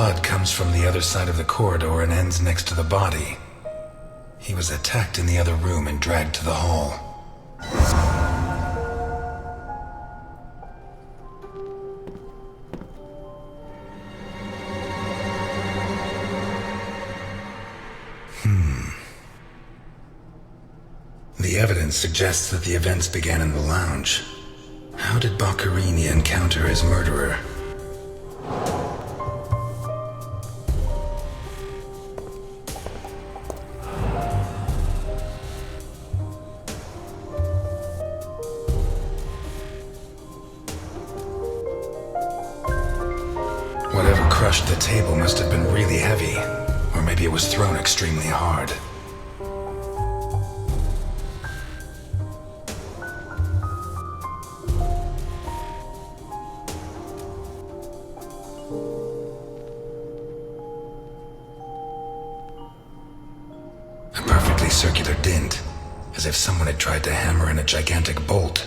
blood comes from the other side of the corridor and ends next to the body. He was attacked in the other room and dragged to the hall. The evidence suggests that the events began in the lounge. How did Boccherini encounter his murderer? Whatever crushed the table must have been really heavy, or maybe it was thrown extremely hard. A perfectly circular dint, as if someone had tried to hammer in a gigantic bolt,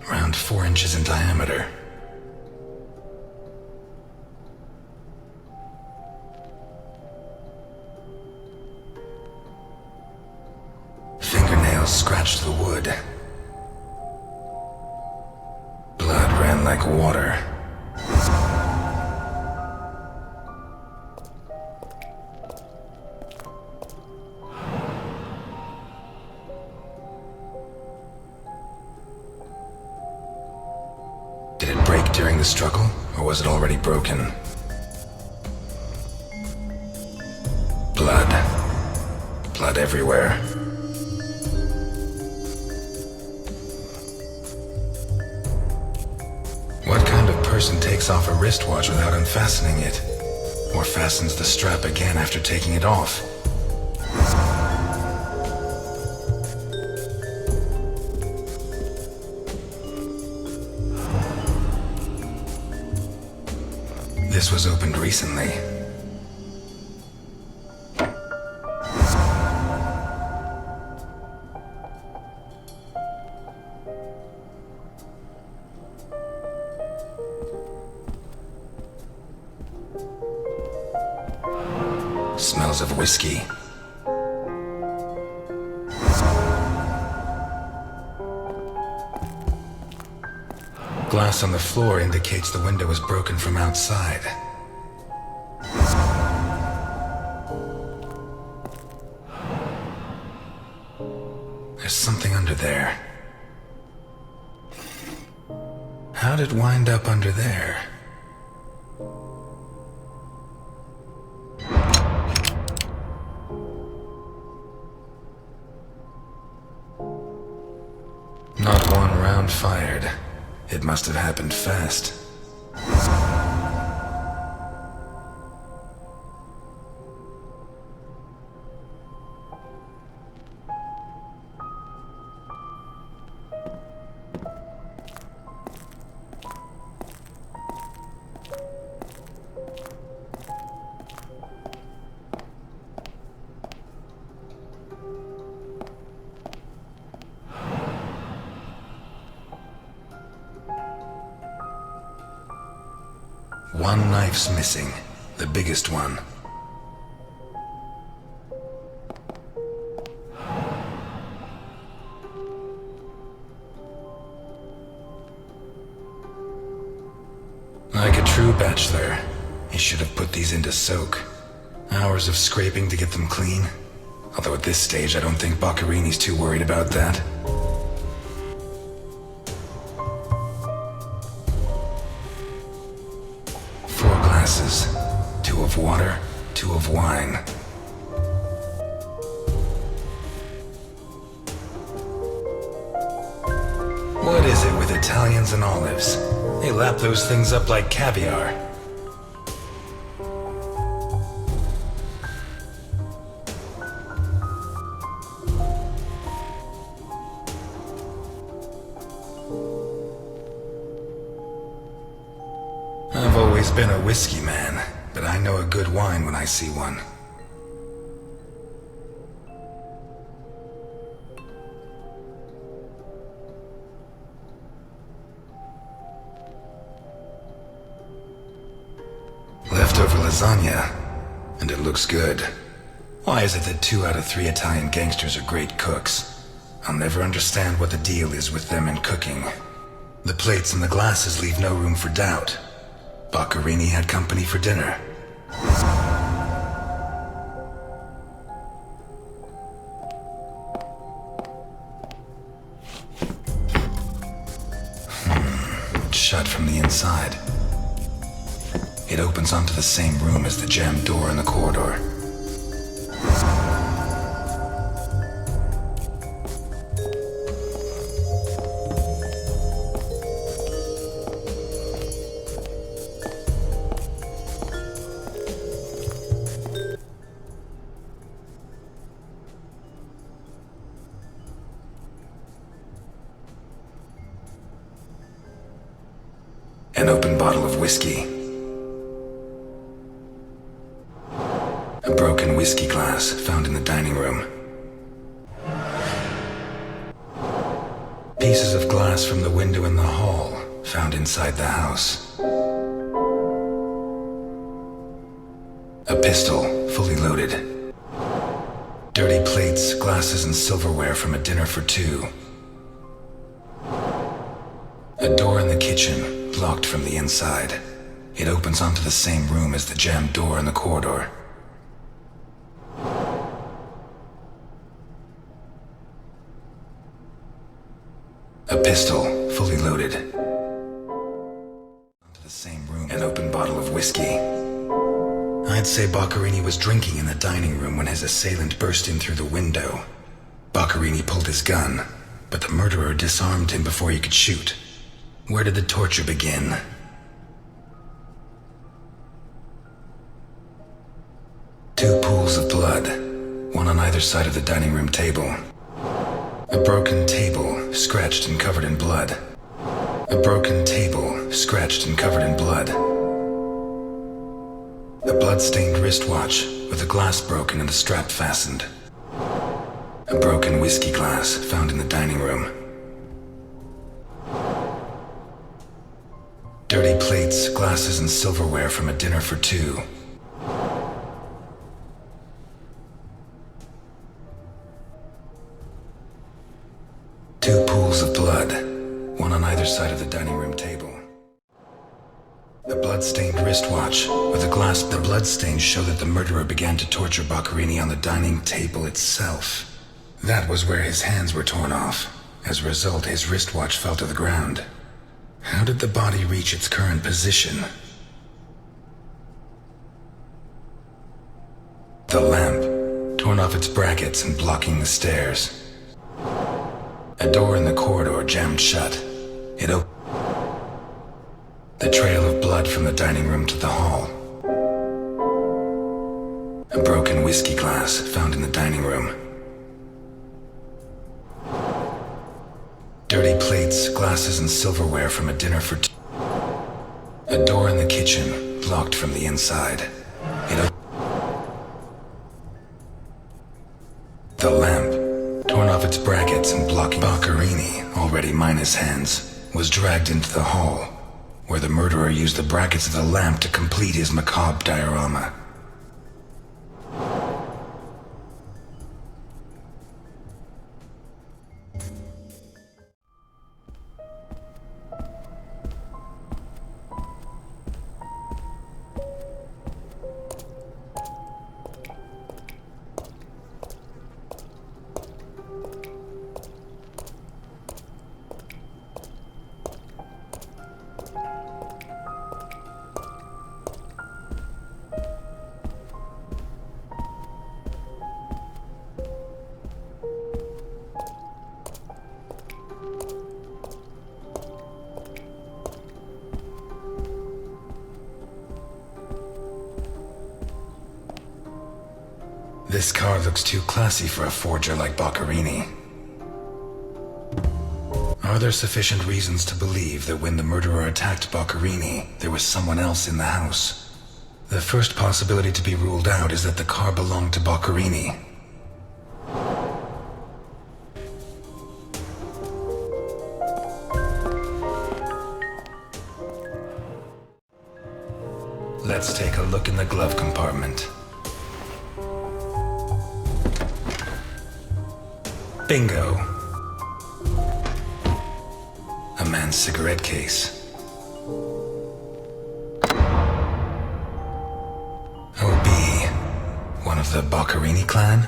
around 4 inches in diameter. Fingernails scratched the wood. Blood ran like water. Did it break during the struggle, or was it already broken? Blood. Blood everywhere. What kind of person takes off a wristwatch without unfastening it? Or fastens the strap again after taking it off? This was opened recently. Smells of whiskey. Glass on the floor indicates the window was broken from outside. There's something under there. How'd it wind up under there? Not one round fired. It must have happened fast. One knife's missing, the biggest one. Like a true bachelor, he should have put these into soak. Hours of scraping to get them clean. Although at this stage I don't think Boccherini's too worried about that. Glasses. 2 of water, 2 of wine. What is it with Italians and olives? They lap those things up like caviar. I've always been a whiskey man, but I know a good wine when I see one. Leftover lasagna, and it looks good. Why is it that 2 out of 3 Italian gangsters are great cooks? I'll never understand what the deal is with them in cooking. The plates and the glasses leave no room for doubt. Boccherini had company for dinner. It's shut from the inside. It opens onto the same room as the jammed door in the corridor. An open bottle of whiskey. A broken whiskey glass found in the dining room. Pieces of glass from the window in the hall found inside the house. A pistol, fully loaded. Dirty plates, glasses, and silverware from a dinner for 2. A door in the kitchen, locked from the inside. It opens onto the same room as the jammed door in the corridor. A pistol, fully loaded. Onto the same room, an open bottle of whiskey. I'd say Boccherini was drinking in the dining room when his assailant burst in through the window. Boccherini pulled his gun, but the murderer disarmed him before he could shoot. Where did the torture begin? Two pools of blood, one on either side of the dining room table. A broken table, scratched and covered in blood. A broken table, scratched and covered in blood. A blood-stained wristwatch with the glass broken and the strap fastened. A broken whiskey glass found in the dining room. Dirty plates, glasses, and silverware from a dinner for 2. Two pools of blood, one on either side of the dining room table. A blood-stained wristwatch with a glass. The bloodstains show that the murderer began to torture Boccherini on the dining table itself. That was where his hands were torn off. As a result, his wristwatch fell to the ground. How did the body reach its current position? The lamp, torn off its brackets and blocking the stairs. A door in the corridor jammed shut. It opened. The trail of blood from the dining room to the hall. A broken whiskey glass found in the dining room. Dirty plates, glasses, and silverware from a dinner for 2. A door in the kitchen, locked from the inside. It opened. The lamp, torn off its brackets and blocking. Boccherini, already minus hands, was dragged into the hall, where the murderer used the brackets of the lamp to complete his macabre diorama. This car looks too classy for a forger like Boccherini. Are there sufficient reasons to believe that when the murderer attacked Boccherini, there was someone else in the house? The first possibility to be ruled out is that the car belonged to Boccherini. Let's take a look lock in the glove compartment. Bingo. A man's cigarette case. OB, one of the Boccherini clan?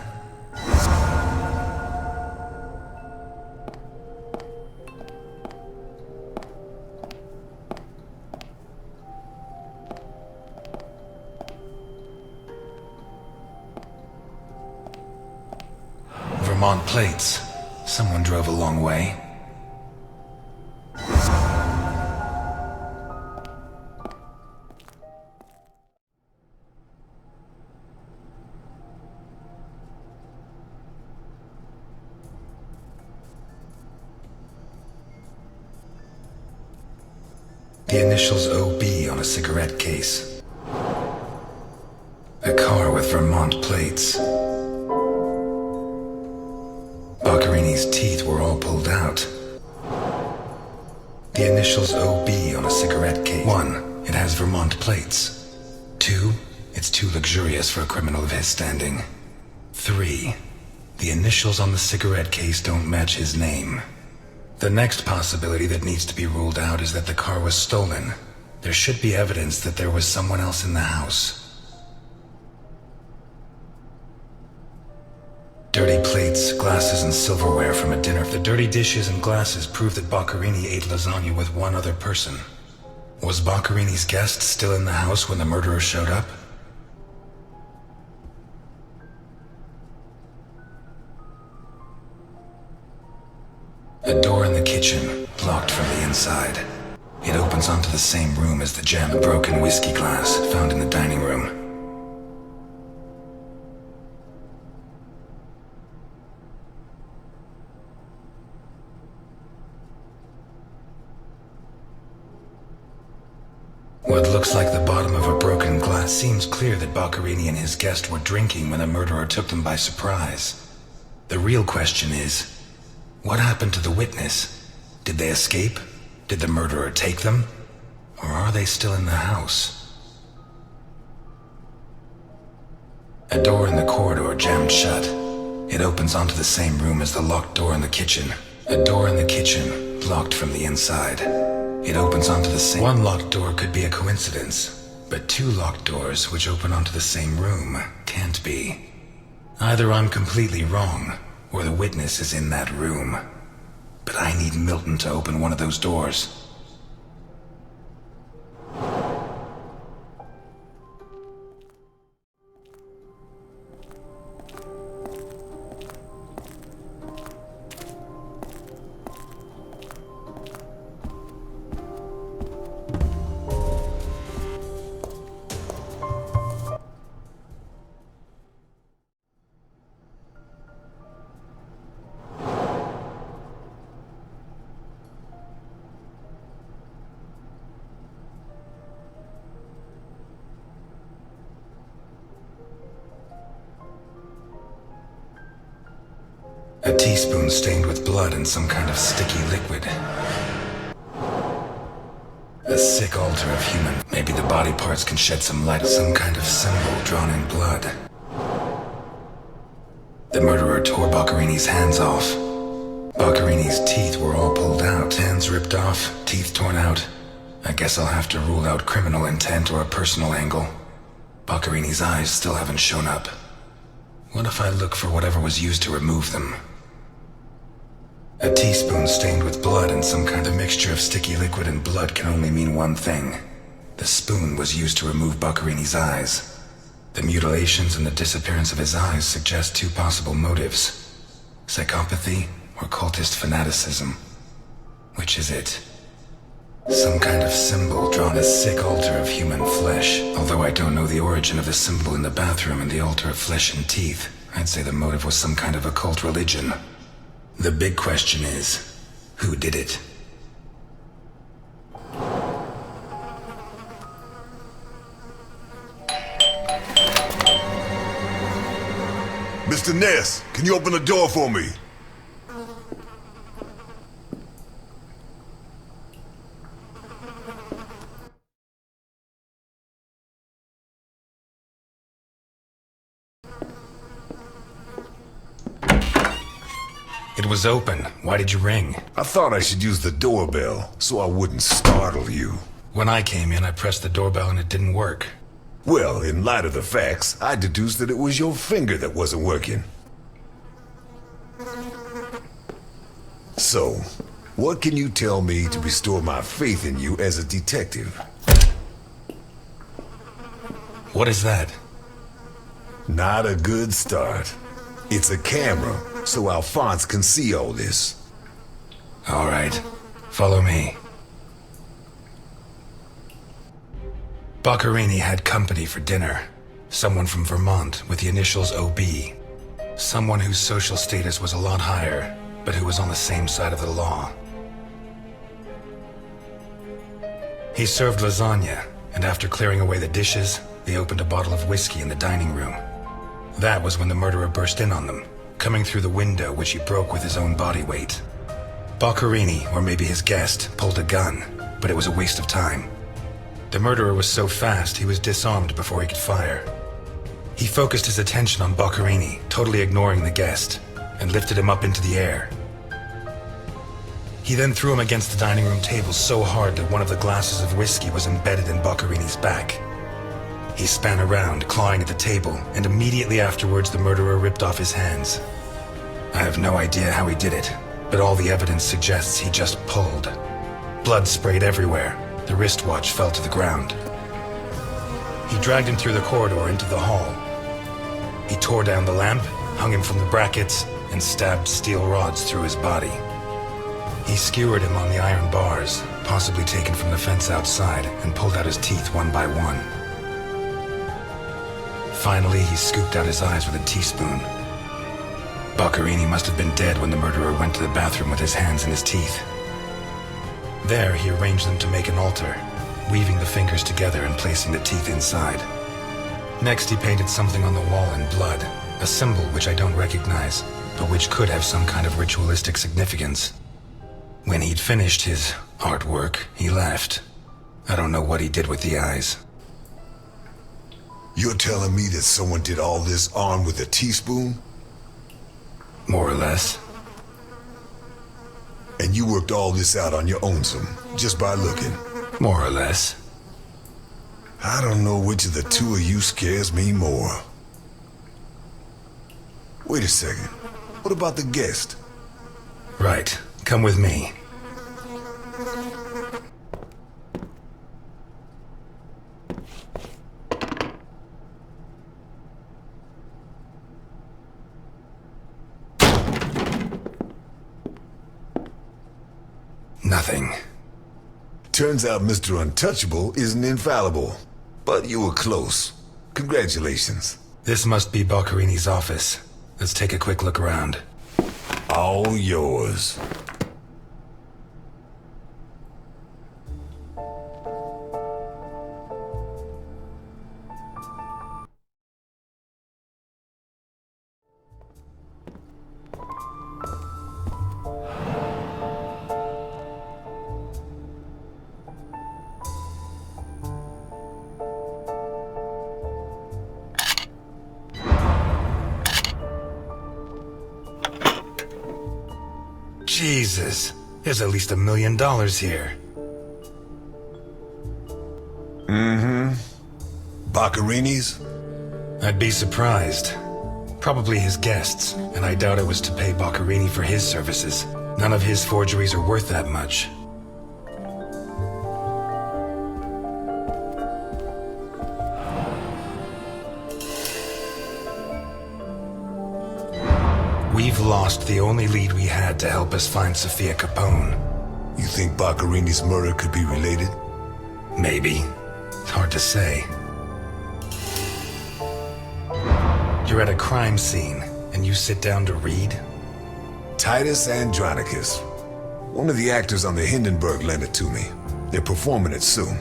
Vermont plates. Someone drove a long way. The initials OB on a cigarette case. A car with Vermont plates. Boccherini's teeth were all pulled out. The initials OB on a cigarette case. 1. It has Vermont plates. 2. It's too luxurious for a criminal of his standing. 3. The initials on the cigarette case don't match his name. The next possibility that needs to be ruled out is that the car was stolen. There should be evidence that there was someone else in the house. Dirty plates, glasses, and silverware from a dinner. The dirty dishes and glasses prove that Boccherini ate lasagna with one other person. Was Boccherini's guest still in the house when the murderer showed up? A door in the kitchen, locked from the inside. It opens onto the same room as the jammed broken whiskey glass found in the dining room. What looks like the bottom of a broken glass seems clear that Boccherini and his guest were drinking when the murderer took them by surprise. The real question is, what happened to the witness? Did they escape? Did the murderer take them? Or are they still in the house? A door in the corridor jammed shut. It opens onto the same room as the locked door in the kitchen. A door in the kitchen, locked from the inside. It opens onto the same... One locked door could be a coincidence, but 2 locked doors which open onto the same room can't be. Either I'm completely wrong, or the witness is in that room. But I need Milton to open one of those doors. A teaspoon stained with blood and some kind of sticky liquid. A sick altar of human. Maybe the body parts can shed some light. Some kind of symbol drawn in blood. The murderer tore Boccherini's hands off. Boccherini's teeth were all pulled out. Hands ripped off, teeth torn out. I guess I'll have to rule out criminal intent or a personal angle. Boccherini's eyes still haven't shown up. What if I look for whatever was used to remove them? A teaspoon stained with blood and some kind of mixture of sticky liquid and blood can only mean one thing. The spoon was used to remove Boccherini's eyes. The mutilations and the disappearance of his eyes suggest 2 possible motives. Psychopathy or cultist fanaticism. Which is it? Some kind of symbol drawn a sick altar of human flesh. Although I don't know the origin of the symbol in the bathroom and the altar of flesh and teeth, I'd say the motive was some kind of occult religion. The big question is, who did it? Mr. Ness, can you open the door for me? It was open. Why did you ring? I thought I should use the doorbell so I wouldn't startle you. When I came in, I pressed the doorbell and it didn't work. Well, in light of the facts, I deduced that it was your finger that wasn't working. So, what can you tell me to restore my faith in you as a detective? What is that? Not a good start. It's a camera, so Alphonse can see all this. All right. Follow me. Boccherini had company for dinner. Someone from Vermont with the initials OB. Someone whose social status was a lot higher, but who was on the same side of the law. He served lasagna, and after clearing away the dishes, they opened a bottle of whiskey in the dining room. That was when the murderer burst in on them, coming through the window which he broke with his own body weight. Boccherini, or maybe his guest, pulled a gun, but it was a waste of time. The murderer was so fast he was disarmed before he could fire. He focused his attention on Boccherini, totally ignoring the guest, and lifted him up into the air. He then threw him against the dining room table so hard that one of the glasses of whiskey was embedded in Boccherini's back. He span around, clawing at the table, and immediately afterwards the murderer ripped off his hands. I have no idea how he did it, but all the evidence suggests he just pulled. Blood sprayed everywhere. The wristwatch fell to the ground. He dragged him through the corridor into the hall. He tore down the lamp, hung him from the brackets, and stabbed steel rods through his body. He skewered him on the iron bars, possibly taken from the fence outside, and pulled out his teeth one by one. Finally, he scooped out his eyes with a teaspoon. Boccherini must have been dead when the murderer went to the bathroom with his hands in his teeth. There, he arranged them to make an altar, weaving the fingers together and placing the teeth inside. Next, he painted something on the wall in blood, a symbol which I don't recognize, but which could have some kind of ritualistic significance. When he'd finished his artwork, he left. I don't know what he did with the eyes. You're telling me that someone did all this armed with a teaspoon? More or less. And you worked all this out on your own, just by looking? More or less. I don't know which of the two of you scares me more. Wait a second. What about the guest? Right. Come with me. Nothing. Turns out Mr. Untouchable isn't infallible. But you were close. Congratulations. This must be Boccherini's office. Let's take a quick look around. All yours. Jesus, there's at least $1 million here. Mm-hmm. Boccherini's? I'd be surprised. Probably his guests, and I doubt it was to pay Boccherini for his services. None of his forgeries are worth that much. We've lost the only lead we had to help us find Sophia Capone. You think Boccherini's murder could be related? Maybe. It's hard to say. You're at a crime scene, and you sit down to read? Titus Andronicus. One of the actors on the Hindenburg lent it to me. They're performing it soon.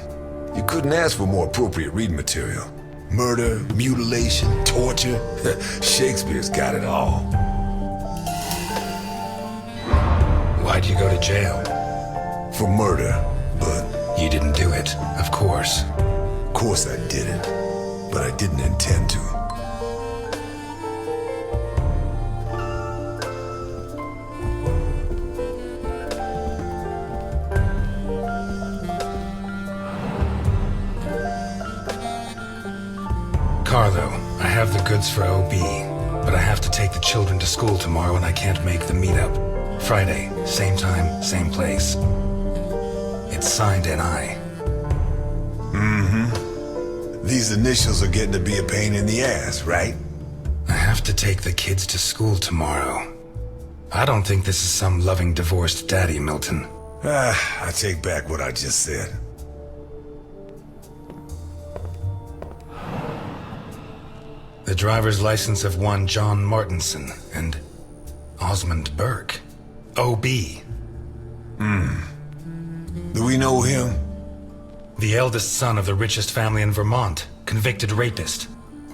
You couldn't ask for more appropriate reading material. Murder, mutilation, torture. Shakespeare's got it all. Why'd you go to jail? For murder, but... You didn't do it, of course. Of course I didn't. But I didn't intend to. goods for OB, but I have to take the children to school tomorrow and I can't make the meetup. Friday, same time, same place. It's signed NI. These initials are getting to be a pain in the ass, right? I have to take the kids to school tomorrow. I don't think this is some loving divorced daddy, Milton. I take back what I just said. The driver's license of one John Martinson and Osmond Burke. OB. Do we know him? The eldest son of the richest family in Vermont, convicted rapist.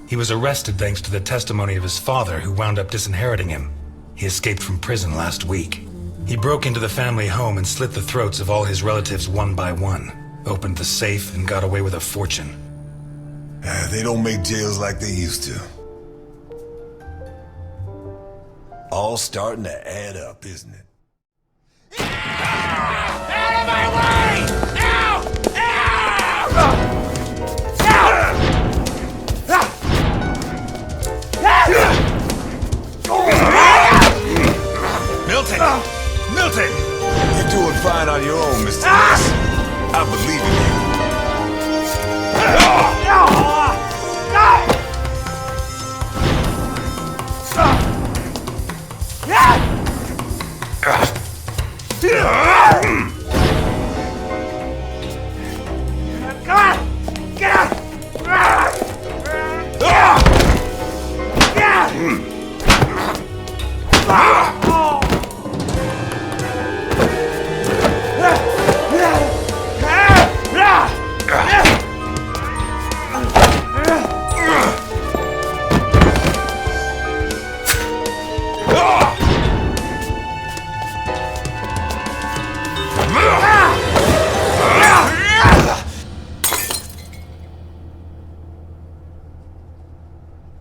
He was arrested thanks to the testimony of his father, who wound up disinheriting him. He escaped from prison last week. He broke into the family home and slit the throats of all his relatives one by one, opened the safe and got away with a fortune. They don't make jails like they used to. All starting to add up, isn't it? Out of my way! Ow! Milton! Milton! You're doing fine on your own, Mr. Ness. I believe in you.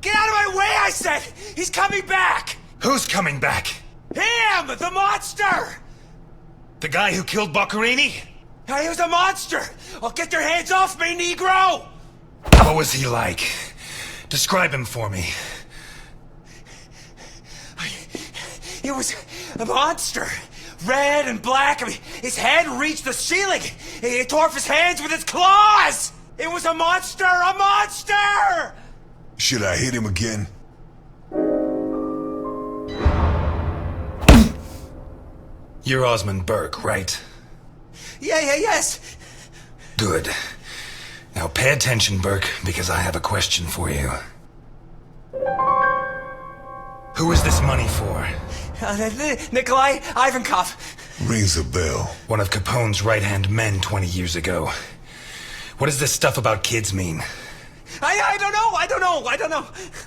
Get out of my way, I said! He's coming back! Who's coming back? Him! The monster! The guy who killed Boccherini? He was a monster! Oh, get your hands off me, Negro! What was he like? Describe him for me. He was a monster. Red and black. I mean, his head reached the ceiling. He tore off his hands with his claws! It was a monster! A monster! Should I hit him again? You're Osmond Burke, right? Yes. Good. Now pay attention, Burke, because I have a question for you. Who is this money for? Nikolai Ivankov. Rings a bell. One of Capone's right-hand men 20 years ago. What does this stuff about kids mean? I don't know.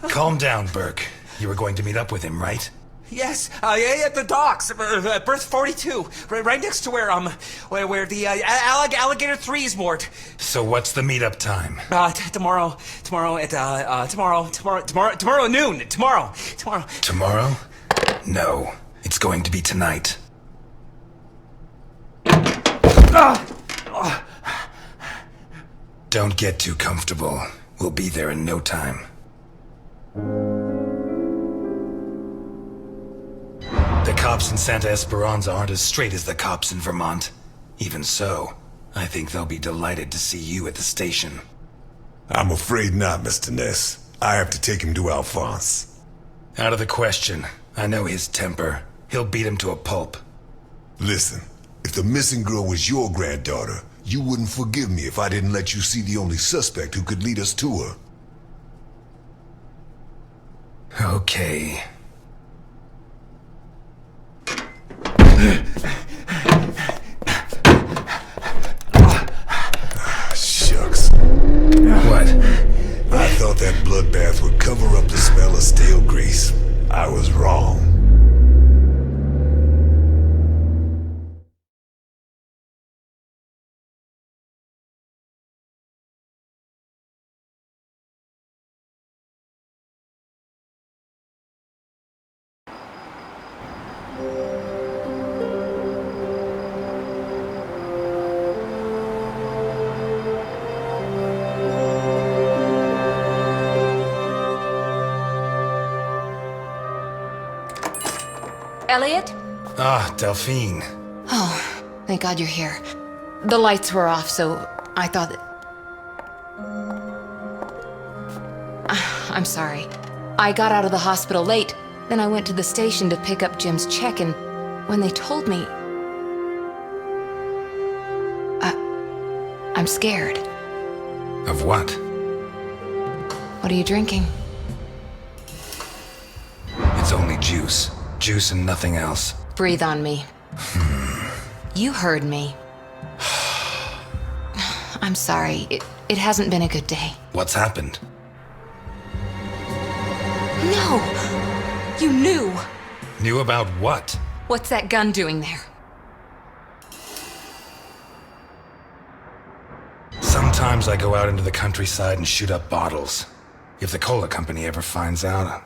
Calm down, Burke. You were going to meet up with him, right? Yes, at the docks, berth 42, right next to where the Alligator 3 is moored. So what's the meetup time? Tomorrow at noon. Tomorrow. Tomorrow? No. It's going to be tonight. Don't get too comfortable. We'll be there in no time. The cops in Santa Esperanza aren't as straight as the cops in Vermont. Even so, I think they'll be delighted to see you at the station. I'm afraid not, Mr. Ness. I have to take him to Alphonse. Out of the question. I know his temper. He'll beat him to a pulp. Listen, if the missing girl was your granddaughter, you wouldn't forgive me if I didn't let you see the only suspect who could lead us to her. Okay. Shucks. What? I thought that bloodbath would cover up the smell of stale grease. I was wrong. Eliot? Ah, Delphine. Oh, thank God you're here. The lights were off, so I thought that... I'm sorry. I got out of the hospital late, then I went to the station to pick up Jim's check, and when they told me... I'm scared. Of what? What are you drinking? It's only juice. Juice and nothing else. Breathe on me. You heard me. I'm sorry. It hasn't been a good day. What's happened? No! You knew! Knew about what? What's that gun doing there? Sometimes I go out into the countryside and shoot up bottles. If the cola company ever finds out...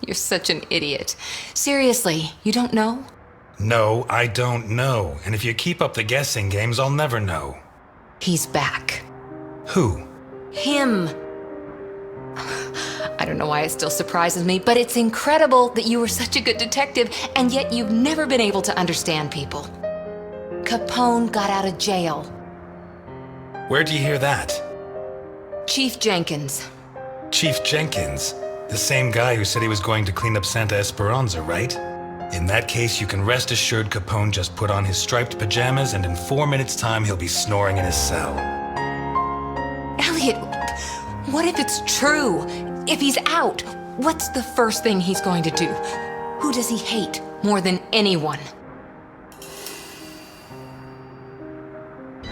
You're such an idiot. Seriously, you don't know? No, I don't know. And if you keep up the guessing games, I'll never know. He's back. Who? Him. I don't know why it still surprises me, but it's incredible that you were such a good detective, and yet you've never been able to understand people. Capone got out of jail. Where'd you hear that? Chief Jenkins. Chief Jenkins. The same guy who said he was going to clean up Santa Esperanza, right? In that case, you can rest assured Capone just put on his striped pajamas, and in 4 minutes' time, he'll be snoring in his cell. Eliot, what if it's true? If he's out, what's the first thing he's going to do? Who does he hate more than anyone?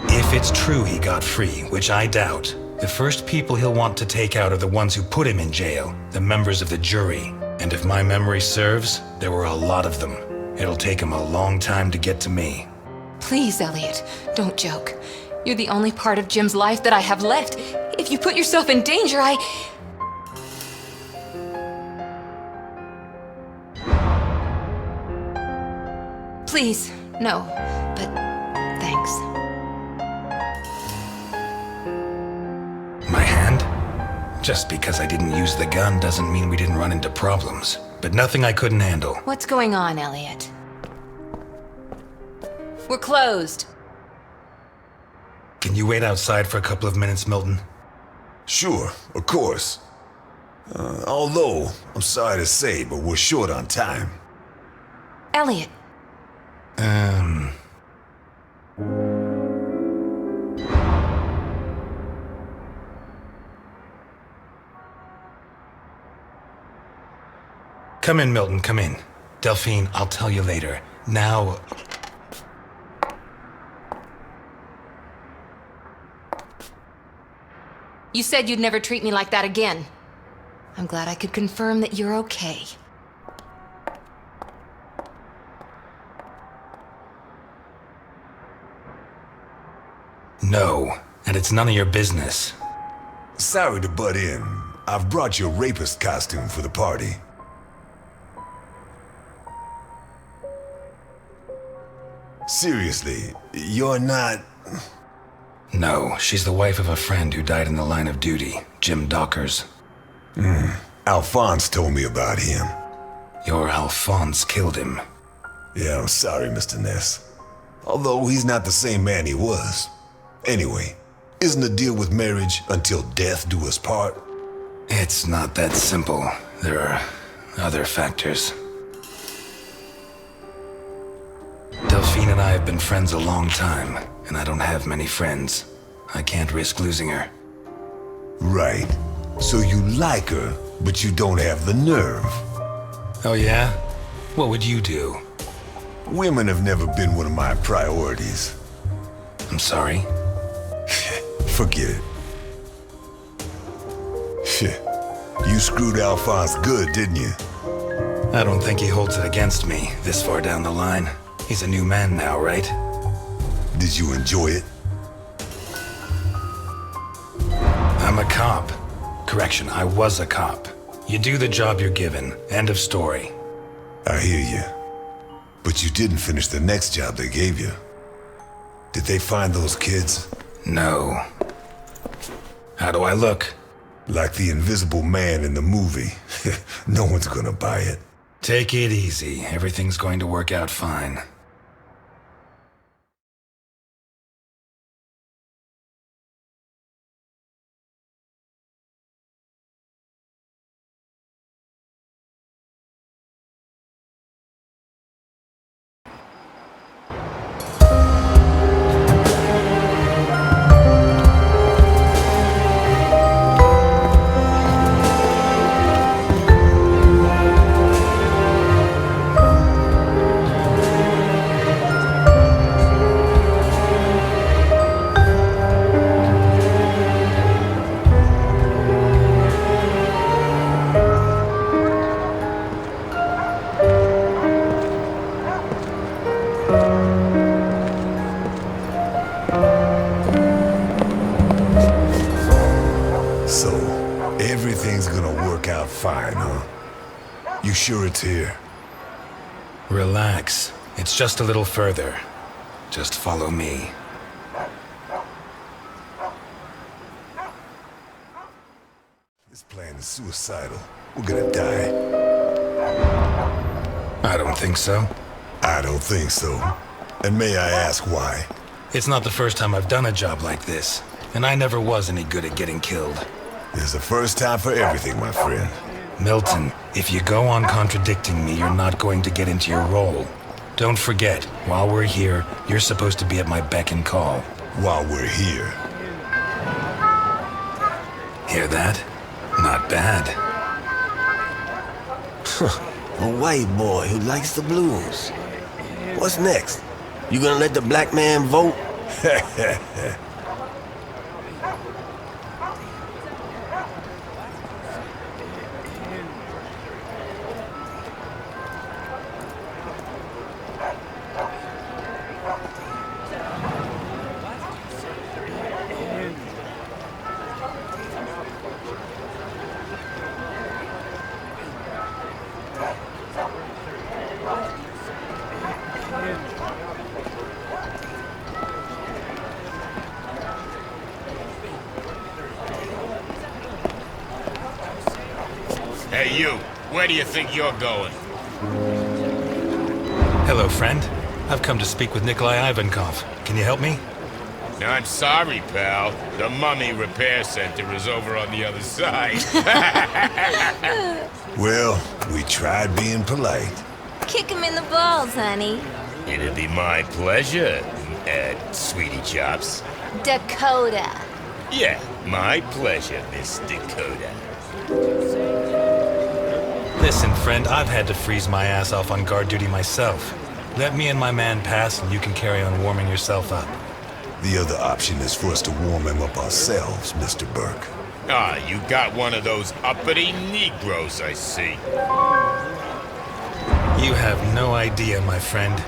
If it's true he got free, which I doubt, the first people he'll want to take out are the ones who put him in jail, the members of the jury. And if my memory serves, there were a lot of them. It'll take him a long time to get to me. Please, Eliot, don't joke. You're the only part of Jim's life that I have left. If you put yourself in danger, Please, no, but thanks. My hand? Just because I didn't use the gun doesn't mean we didn't run into problems. But nothing I couldn't handle. What's going on, Eliot? We're closed. Can you wait outside for a couple of minutes, Milton? Sure, of course. Although, I'm sorry to say, but we're short on time. Eliot. Come in, Milton, come in. Delphine, I'll tell you later. Now... You said you'd never treat me like that again. I'm glad I could confirm that you're okay. No, and it's none of your business. Sorry to butt in. I've brought your rapist costume for the party. Seriously, you're not... No, she's the wife of a friend who died in the line of duty, Jim Dockers. Alphonse told me about him. Your Alphonse killed him. Yeah, I'm sorry, Mr. Ness. Although he's not the same man he was. Anyway, isn't the deal with marriage until death do us part? It's not that simple. There are other factors. Delphine and I have been friends a long time, and I don't have many friends. I can't risk losing her. Right. So you like her, but you don't have the nerve. Oh yeah? What would you do? Women have never been one of my priorities. I'm sorry? Forget it. You screwed Alphonse good, didn't you? I don't think he holds it against me this far down the line. He's a new man now, right? Did you enjoy it? I'm a cop. Correction, I was a cop. You do the job you're given. End of story. I hear you. But you didn't finish the next job they gave you. Did they find those kids? No. How do I look? Like the invisible man in the movie. No one's gonna buy it. Take it easy. Everything's going to work out fine. So, everything's gonna work out fine, huh? You sure it's here? Relax. It's just a little further. Just follow me. This plan is suicidal. We're gonna die. I don't think so. I don't think so. And may I ask why? It's not the first time I've done a job like this, and I never was any good at getting killed. There's a first time for everything, my friend. Milton, if you go on contradicting me, you're not going to get into your role. Don't forget, while we're here, you're supposed to be at my beck and call. While we're here. Hear that? Not bad. A white boy who likes the blues. What's next? You gonna let the black man vote? Hey, you. Where do you think you're going? Hello, friend. I've come to speak with Nikolai Ivankov. Can you help me? I'm sorry, pal. The Mummy Repair Center is over on the other side. Well, we tried being polite. Kick him in the balls, honey. It'd be my pleasure, Sweetie Chops. Dakota. Yeah, my pleasure, Miss Dakota. Listen, friend, I've had to freeze my ass off on guard duty myself. Let me and my man pass, and you can carry on warming yourself up. The other option is for us to warm him up ourselves, Mr. Burke. Ah, you got one of those uppity Negroes, I see. You have no idea, my friend.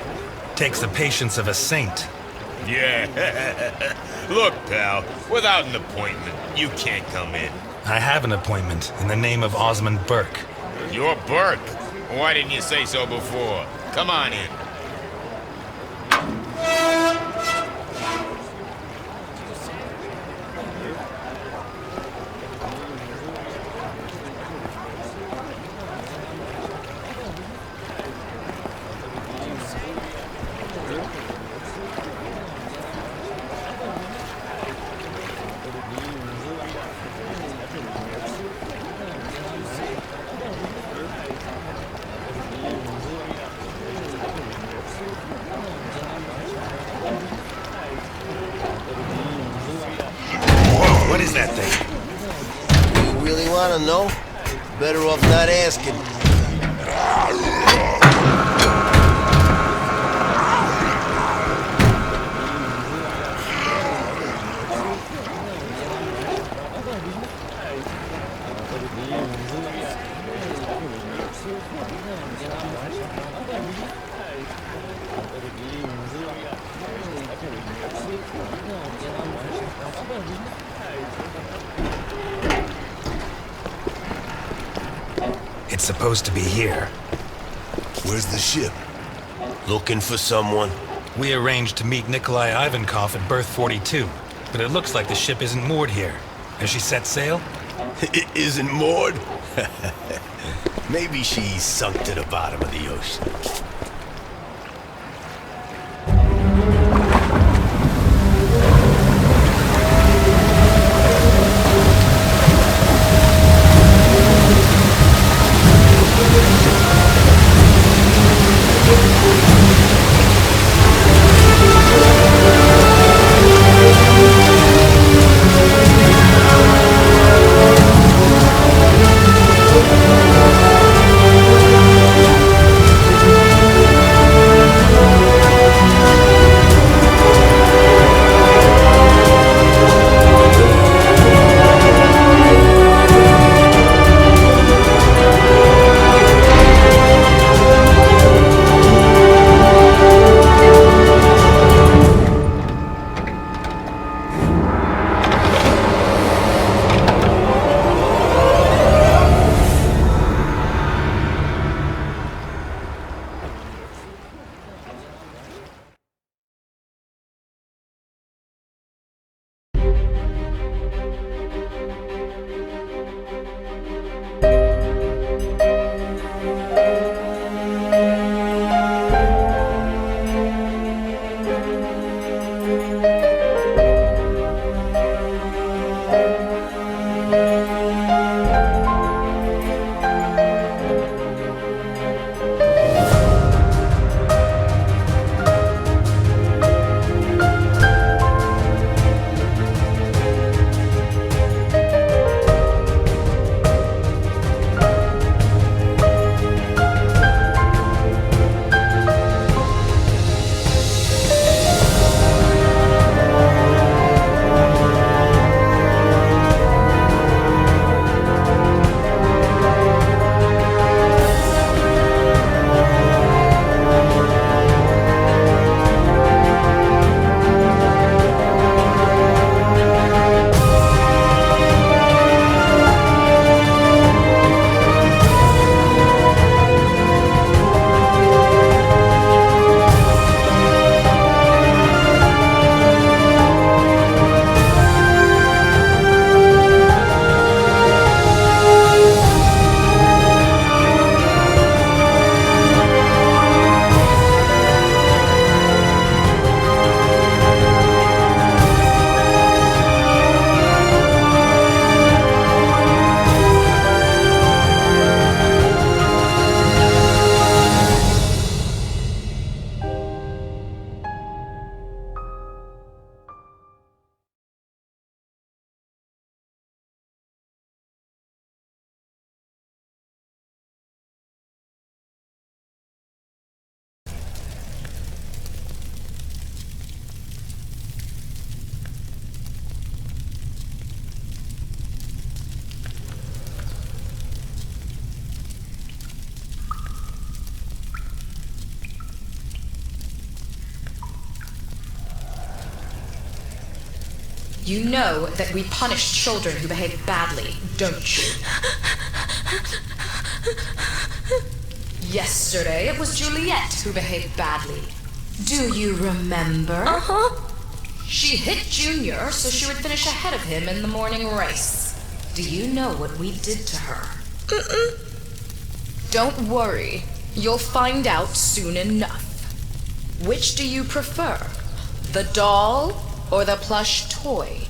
Takes the patience of a saint. Yeah. Look, pal, without an appointment, you can't come in. I have an appointment in the name of Osmond Burke. You're Burke. Why didn't you say so before? Come on in. What is that thing? You really wanna know? Better off not asking. It's supposed to be here. Where's the ship? Looking for someone. We arranged to meet Nikolai Ivankov at berth 42, but it looks like the ship isn't moored here. Has she set sail? It isn't moored? Maybe she's sunk to the bottom of the ocean. You know that we punish children who behave badly, don't you? Yesterday, it was Juliet who behaved badly. Do you remember? Uh-huh. She hit Junior so she would finish ahead of him in the morning race. Do you know what we did to her? Mm-mm. Don't worry. You'll find out soon enough. Which do you prefer? The doll or the plush toy?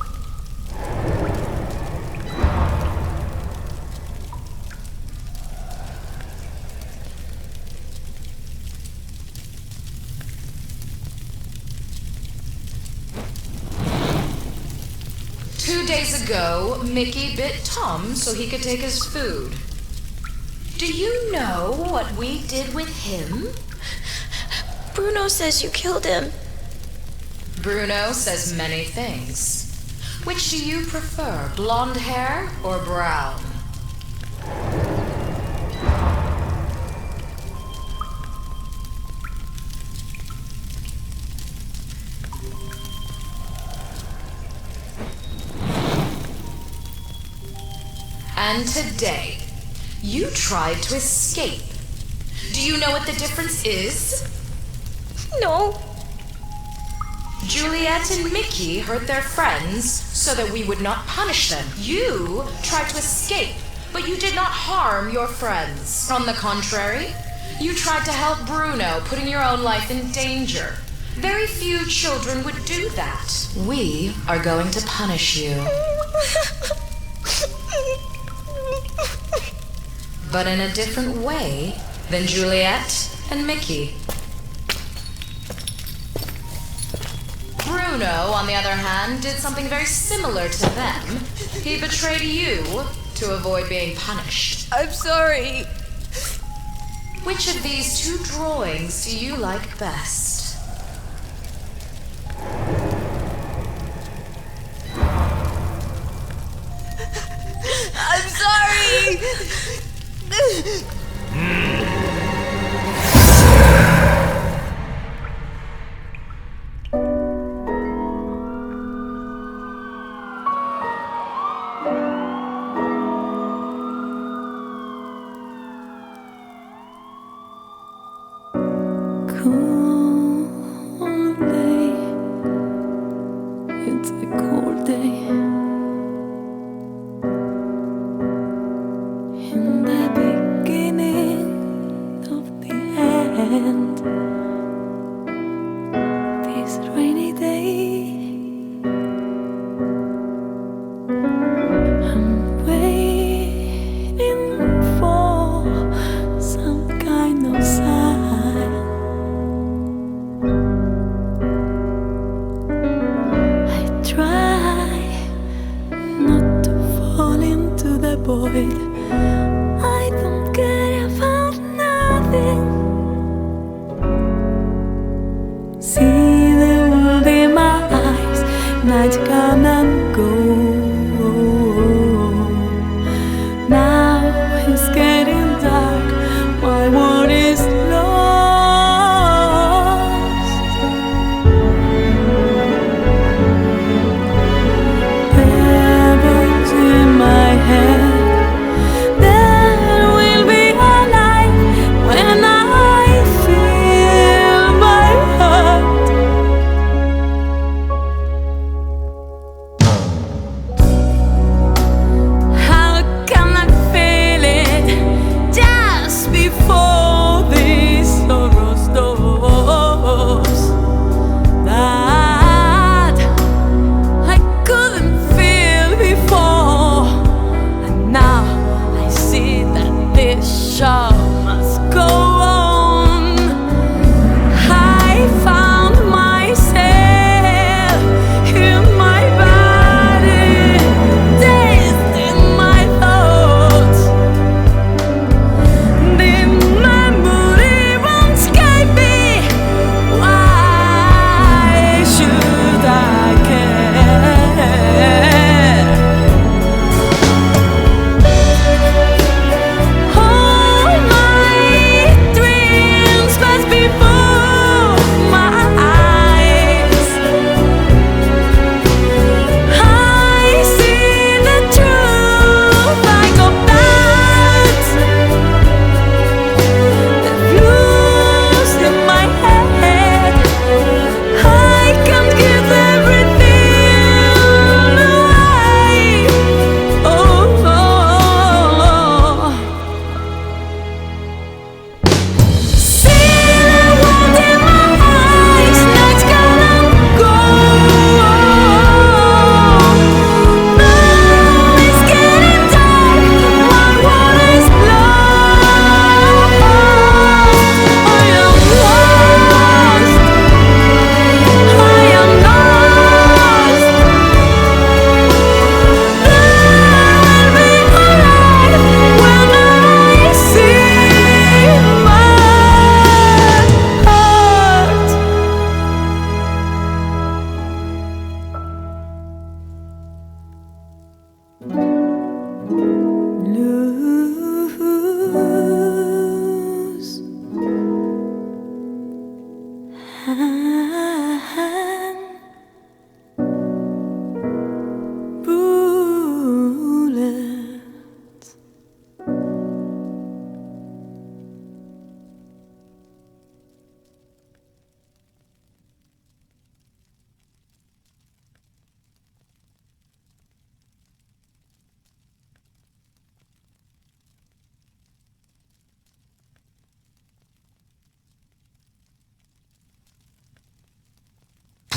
Days ago, Mickey bit Tom so he could take his food. Do you know what we did with him? Bruno says you killed him. Bruno says many things. Which do you prefer, blonde hair or brown? And today, you tried to escape. Do you know what the difference is? No. Juliet and Mickey hurt their friends so that we would not punish them. You tried to escape but you did not harm your friends. On the contrary, you tried to help Bruno, putting your own life in danger. Very few children would do that. We are going to punish you. But in a different way than Juliet and Mickey. Bruno, on the other hand, did something very similar to them. He betrayed you to avoid being punished. I'm sorry. Which of these two drawings do you like best? I'm sorry. Cold day. It's a cold day. In the beginning of the end, this rainy day, I'm waiting for some kind of sign. I try not to fall into the void. I don't care about nothing. See the world in my eyes. Nights come and go. Now it's getting dark. My world is lost. Heaven's in my head. There will be a light when I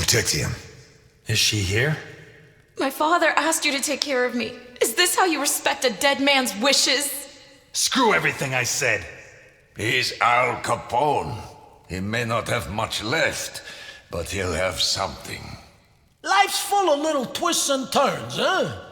protect him. Is she here? My father asked you to take care of me. Is this how you respect a dead man's wishes? Screw everything I said. He's Al Capone. He may not have much left, but he'll have something. Life's full of little twists and turns, huh?